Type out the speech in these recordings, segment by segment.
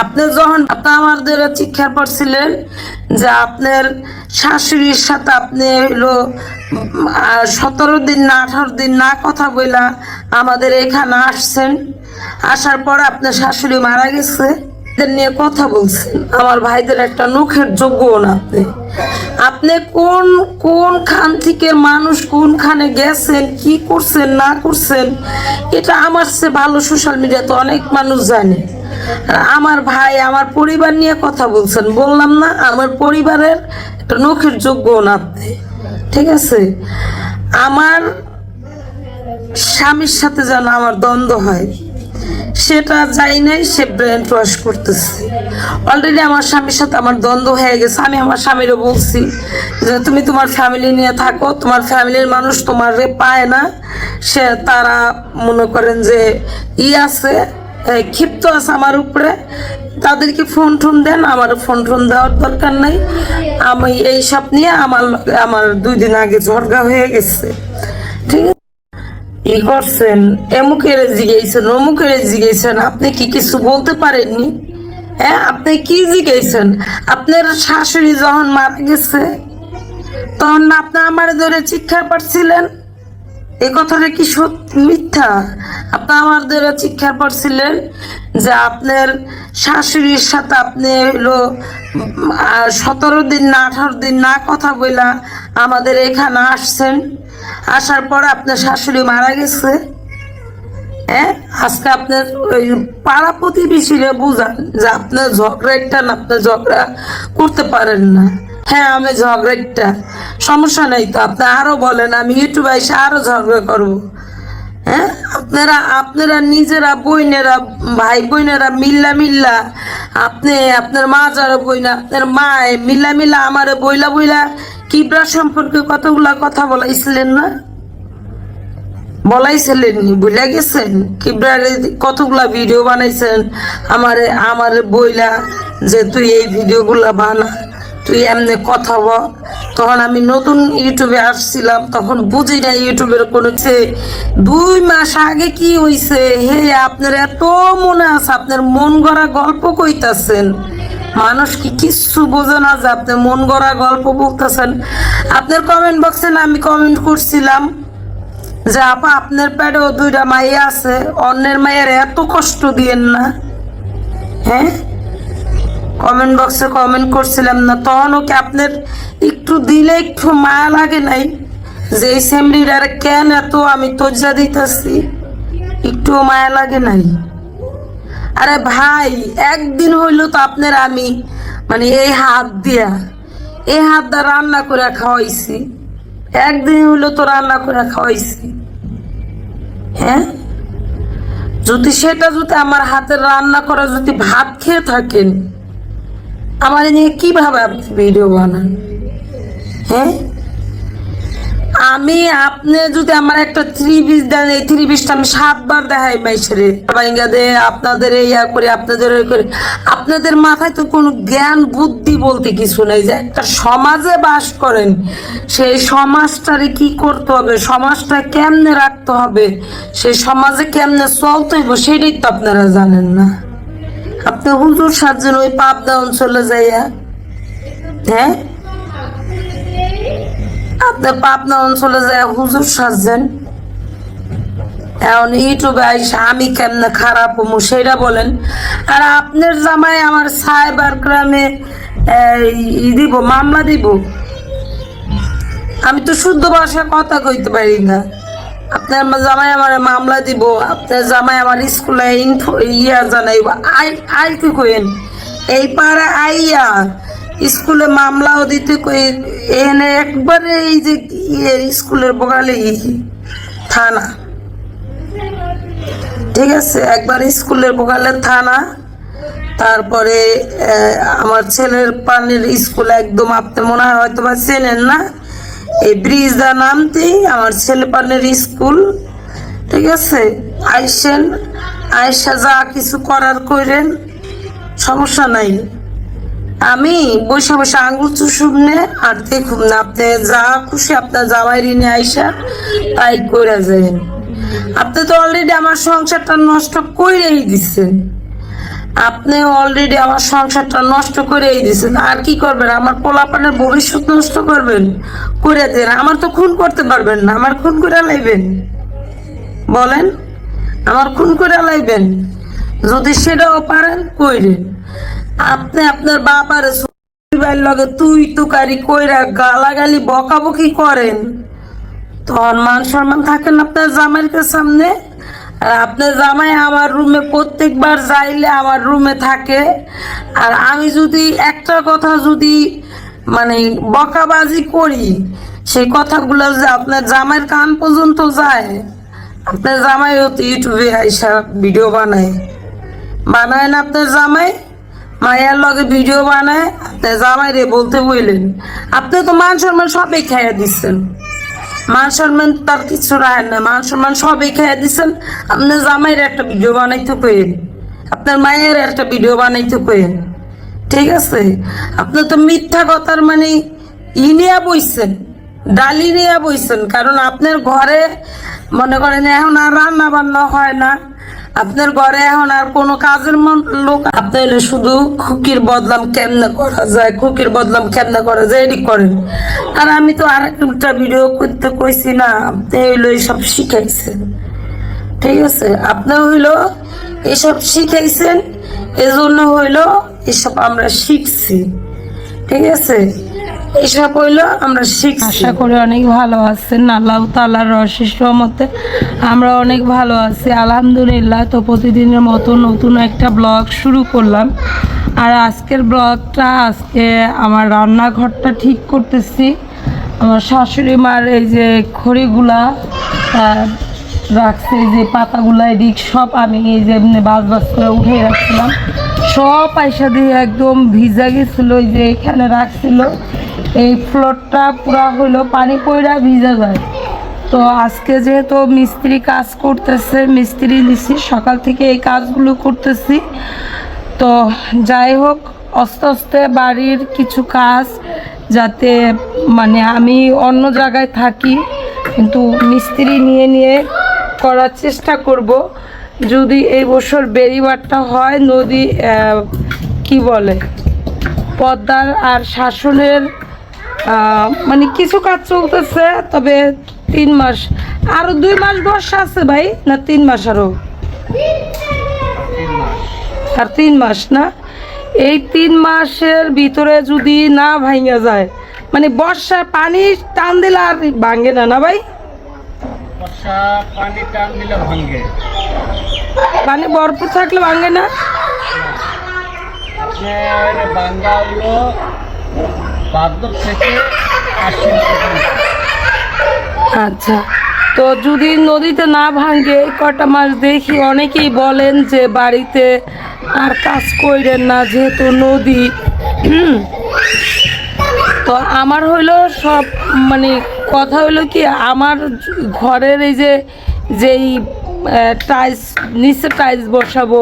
আপনি যখন আপনি আমাদের শিক্ষার পর ছিলেন যে আপনার শাশুড়ির সাথে আপনি হলো 17 দিন না 18 দিন না কথা বইলা আমাদের এখানে আসছেন। আসার পর আপনার শাশুড়ি মারা গেছে, এদের নিয়ে কথা বলছেন। আমার ভাইদের একটা মুখের যোগ্য না। আপনি আপনি কোন কোন খান থেকে মানুষ কোনখানে গেছেন, কি করছেন না করছেন, এটা আমার চেয়ে ভালো সোশ্যাল মিডিয়াতে অনেক মানুষ জানে। আমার ভাই আমার পরিবার নিয়ে কথা বলছেন, বললাম না আমার পরিবারের একটা নখের যোগ্য না আপনি, ঠিক আছে? আমার স্বামীর সাথে যেন আমার দ্বন্দ্ব হয় সেটা যাই নাই, সে ব্রেন ওয়াশ করতেছে। অলরেডি আমার স্বামীর সাথে আমার দ্বন্দ্ব হয়ে গেছে। আমি আমার স্বামীরও বলছি যে তুমি তোমার ফ্যামিলি নিয়ে থাকো, তোমার ফ্যামিলির মানুষ তোমার পায় না, সে তারা মনে করেন যে আছে ক্ষিপ্ত আছে আমার উপরে, তাদেরকে ফোন টোন দেন, আমার ফোন টোন দেওয়ার দরকার নাই। আমি এইসব নিয়ে আমার 2 দিন আগে ঝগড়া হয়ে গেছে, ঠিক আছে? কি করছেন, এমুকের জিগেছেন অমুকের জিগেছেন, আপনি কি কিছু বলতে পারেননি? হ্যাঁ, আপনি কি জিগেছেন? আপনার শাশুড়ি যখন মারা গেছে তখন আপনি আমার ধরে চিৎকার পাচ্ছিলেন, এই কথাটা কি সত্যি মিথ্যা? আপনি আমার ধরে চিৎকার পাচ্ছিলেন যে আপনার শাশুড়ির সাথে আপনি হলো 17 দিন না 18 দিন না কথা বইলা আমাদের এখানে আসছেন। আসার পর আপনার শাশুড়ি মারা গেছে। হ্যাঁ, আজকে আপনার ওই পাড়া প্রতিবেশীরা বুঝান যে আপনার ঝগড়াটা না, আপনার ঝগড়া করতে পারেন না। হ্যাঁ, আমি ঝগড়াটা সমস্যা নেই তো, আপনি আরো বলেন, আমি ইউটিউবে এসে আরো ঝগড়া করবো। হ্যাঁ, আপনারা নিজেরা বোনেরা ভাই বোনেরা মিল্লা আপনি আপনার মা যারা বইনা আপনার মায় মিল্লা আমারে বইলা কিবরা সম্পর্কে কতগুলা কথা বলাইছিলেন না? বলাইছিলেন নি, ভুলে গেছেন? কিবরার কতগুলা ভিডিও বানাইছেন আমারে বইলা যে তুই এই ভিডিওগুলা বানা, তুই এমনি কথা বল। তখন আমি নতুন ইউটিউবে আসছিলাম, তখন বুঝি না ইউটিউবের কোনো 2 মাস আগে কি হইছে। হে, আপনার এত মনে আছে, আপনার মন গড়া গল্প কইতাছেন, মানুষ কি কিচ্ছু বোঝে না যে আপনি মন গড়া গল্প বলতেছেন। আপনার কমেন্ট বক্সে না আমি কমেন্ট করছিলাম যে আপা আপনার পেটেও 2টা মাইয়া আছে, অন্যের মায়ের এত কষ্ট দিয়েন না। হ্যাঁ, কমেন্ট বক্সে কমেন্ট করছিলাম না? তখন ওকে আপনার একটু দিলে একটু মায়া লাগে নাই যে এই সেমরির আর কেন এত আমি তজ্জা দিতেছি, একটু মায়া লাগে নাই? আরে ভাই, একদিন হইলো তো আপনার আমি মানে এই হাত দিয়া রান্না করে খাওয়াইছি, একদিন হইলো তো রান্না করে খাওয়াইছি। হ্যাঁ, যদি আমার হাতের রান্না করা যদি ভাত খেয়ে থাকেন, আমার নিয়ে কিভাবে আপনি ভিডিও বানান? হ্যাঁ, আপনি যদি আমার একটা 3 পিস দেন, এই 3 পিসটা আমি 7 বার দেখাই মাইসেরে বাইঙ্গা দে, আপনাদের ইয়া করে আপনাদের করে। আপনাদের মাথায় তো কোনো জ্ঞান বুদ্ধি বলতে কিছু নেই। যে একটা সমাজে বাস করেন, সেই সমাজটারে কি করতে হবে, সমাজটা কেমনে রাখতে হবে, সেই সমাজে কেমনে চলতে হবে, সেটাই তো আপনারা জানেন না। আপনি হুজুর সাজছেন ওই পাবনা অঞ্চলে যাইয়া। হ্যাঁ, আপনার পাবনা অঞ্চলে যায় হুজুর সাজছেন, এখন ইউটিউবে আইসা আমি কেমনে খারাপ হমু সেটা বলেন। আর আপনার জামাই আমার সাইবার ক্রাইমে দিব, মামলা দিব। আমি তো শুদ্ধ ভাষায় কথা কইতে পারি না। আপনার জামাই আমার মামলা দিব, আপনার জামাই আমার স্কুলে ইয়া জানাইব। আই কি কইেন এই পাড়া আইয়া স্কুলে মামলাও দিতে কই, এনে একবারে এই যে স্কুলের বগালে থানা, ঠিক আছে, একবার স্কুলের বগালে থানা। তারপরে আমার ছেলের পানির স্কুল একদম, আপনি মনে হয় হয়তো বা চেনেন না, এই ব্রিজটা নামতেই আমার ছেলে পানির স্কুল, ঠিক আছে? আইসা যা কিছু করার করেন, সমস্যা নাই। আমি বসে বসে আঙ্গুল চুষুমনে আর দেখুন না, আপনি যা খুশি আপনার জামাই ঋণে আইসা তাই করে যাবেন। আপনি তো অলরেডি আমার সংসারটা নষ্ট করেই দিচ্ছেন। আপনি অলরেডি আমার সংসারটা নষ্ট করেই দিয়েছেন, আর কি করবেন? আমার পোলাপানের ভবিষ্যৎ নষ্ট করবেন, করে দেন। আমার তো খুন করতে পারবেন না, আমার খুন করে লাইবেন? বলেন, আমার খুন করে লাইবেন? যদি সেটাও পারেন কইরেন। আপনি আপনার বাবার লগে তুই তুকারি কইরা গালাগালি বকাবকি করেন, তখন মান সম্মান থাকেন আপনার জামাইয়ের সামনে? আর আপনার জামাই আমার রুমে প্রত্যেকবার যাইলে আমার রুমে থাকে, আর আমি যদি একটা কথা যদি মানে বকাবাজি করি, সেই কথাগুলো যে আপনার জামাইয়ের কান পর্যন্ত যায়, আপনার জামাইও তো ইউটিউবে আইসা ভিডিও বানায় না আপনার জামাই? মায়ের লগে ভিডিও বানায়, আপনার জামাই রে বলতে বললেন? আপনি তো মান সম্মান সবই খাইয়া দিচ্ছেন, মান সম্মান তার কিছু রাখেন না, মান সম্মান সবই খাইয়া দিচ্ছেন। আপনার জামাইয়ের একটা ভিডিও বানাইতে কইেন, আপনার মায়ের একটা ভিডিও বানাইতে কইেন, ঠিক আছে? আপনি তো মিথ্যা কথার মানে নিয়ে বইছেন, ডালি নিয়ে বইছেন। কারণ আপনার ঘরে মনে করেন এখন আর রান্না বান্না হয় না, আপনার ঘরে এখন আর কোনো কাজের লোক, আপনি হলে শুধু খুকির বদলাম কেমনে করা যায়, খুকির বদলাম কেমনে করা যায় এটি করেন। আর আমি তো আর একটা ভিডিও করতে কইছি না, আপনি হইলো এইসব শিখাইছেন, ঠিক আছে? আপনি হইলো এসব শিখাইছেন, এজন্য হইলো এসব আমরা শিখছি, ঠিক আছে? এসব হইলো আমরা শিখছি। আশা করি অনেক ভালো আছেন, আল্লাহ তাআলার অশেষ রহমতে আমরা অনেক ভালো আছি আলহামদুলিল্লাহ। তো প্রতিদিনের মতো নতুন একটা ব্লগ শুরু করলাম। আর আজকের ব্লগটা, আজকে আমার রান্নাঘরটা ঠিক করতেছি। আমার শাশুড়ি মার এই যে খড়িগুলা রাখছে, এই যে পাতাগুলা এদিক সব আমি এই যে এমনি বাজ করে উঠে রাখছিলাম, সব পয়সা দিয়ে একদম ভিজা গেছিলো। এই যে এখানে রাখছিল, এই ফ্লোরটা পুরা হইলো পানি পড়া ভিজা যায়। তো আজকে যেহেতু মিস্ত্রি কাজ করতেছে, মিস্ত্রি নিছি, সকাল থেকে এই কাজগুলো করতেছি। তো যাই হোক, আস্তে আস্তে বাড়ির কিছু কাজ, যাতে মানে আমি অন্য জায়গায় থাকি কিন্তু মিস্ত্রি নিয়ে নিয়ে করার চেষ্টা করব। যদি এই বছর বেড়িবারটা হয়, নদী কি বলে পদ্মার আর শাসনের মানে কিছু কাজ চলতেছে, তবে 3 মাস, আরো 2 মাস বর্ষা আছে ভাই, না 3 মাস আর 3 মাস না, এই 3 মাসের ভিতরে যদি না ভাঙা যায়, মানে বর্ষা পানি টান দিলে আর ভাঙে না, না ভাই? বর্ষা পানি টান দিলে ভাঙে, পানি ভরপুর থাকলে ভাঙে না। আপনার বাঙ্গা হলো ভাদ্র থেকে আশ্বিন পর্যন্ত। আচ্ছা, তো যদি নদীতে না ভাঙে কটা মাস, দেখি অনেকেই বলেন যে বাড়িতে আর কাজ করেন না যেহেতু নদী। তো আমার হইলো সব মানে কথা হইলো কি, আমার ঘরের এই যে যেই টাইলস, নিচে টাইলস বসাবো,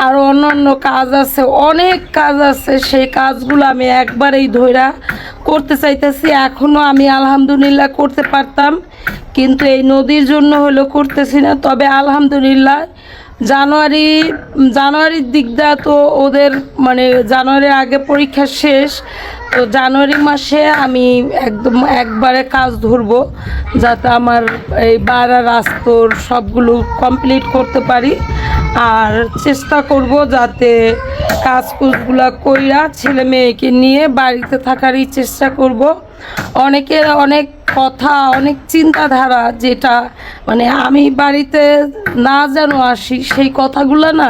আর অন্য কাজ আছে, অনেক কাজ আছে, সেই কাজগুলো আমি একবারেই ধইরা করতে চাইতেছি। এখনও আমি আলহামদুলিল্লাহ করতে পারতাম, কিন্তু এই নদীর জন্য হলো করতেছি না। তবে আলহামদুলিল্লাহ জানুয়ারির দিকটা তো ওদের মানে জানুয়ারির আগে পরীক্ষা শেষ, তো জানুয়ারি মাসে আমি একদম একবারে কাজ ধরবো, যাতে আমার এই বাড়ার আস্তর সবগুলো কমপ্লিট করতে পারি। আর চেষ্টা করব যাতে কাজগুলো কইরা ছেলে মেয়েকে নিয়ে বাড়িতে থাকারই চেষ্টা করব। অনেকের অনেক কথা, অনেক চিন্তাধারা, যেটা মানে আমি বাড়িতে না যেন আসি, সেই কথাগুলো না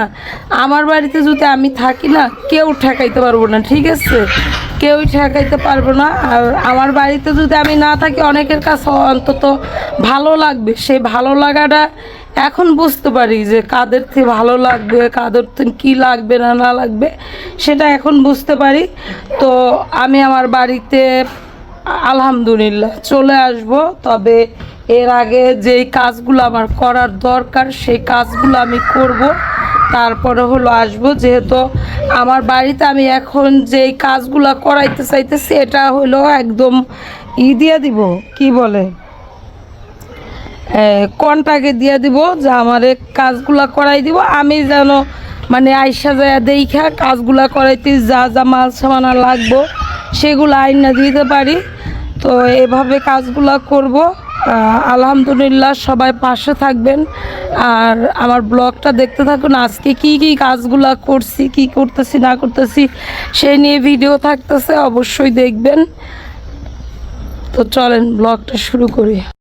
আমার বাড়িতে যদি আমি থাকি না, কেউ ঠেকাইতে পারবো না, ঠিক আছে? কেউই ঠেকাইতে পারবো না। আর আমার বাড়িতে যদি আমি না থাকি, অনেকের কাছে অন্তত ভালো লাগবে, সেই ভালো লাগাটা এখন বুঝতে পারি যে কাদের থেকে ভালো লাগবে, কাদের থেকে কী লাগবে না লাগবে, সেটা এখন বুঝতে পারি। তো আমি আমার বাড়িতে আলহামদুলিল্লাহ চলে আসব, তবে এর আগে যেই কাজগুলো আমার করার দরকার সেই কাজগুলো আমি করব, তারপরে হলো আসবো। যেহেতু আমার বাড়িতে আমি এখন যেই কাজগুলো করাইতে চাইতেছি, এটা হলো একদম দিয়ে দিব, কি বলে কন্ট্রাক্টে দিয়ে দিব, যে আমার কাজগুলো করাই দিব, আমি যেন মানে আইসা যায় দেখা কাজগুলা করাইতে যা যা মাল সামানা লাগবো সেগুলো আইনা দিতে পারি। তো এভাবে কাজগুলা করব। আলহামদুলিল্লাহ, সবাই পাশে থাকবেন আর আমার ব্লগটা দেখতে থাকুন। আজকে কি কি কাজগুলা করছি, কি করতেছি না করতেছি সেই নিয়ে ভিডিও থাকতেছে, অবশ্যই দেখবেন। তো চলেন ব্লগটা শুরু করি।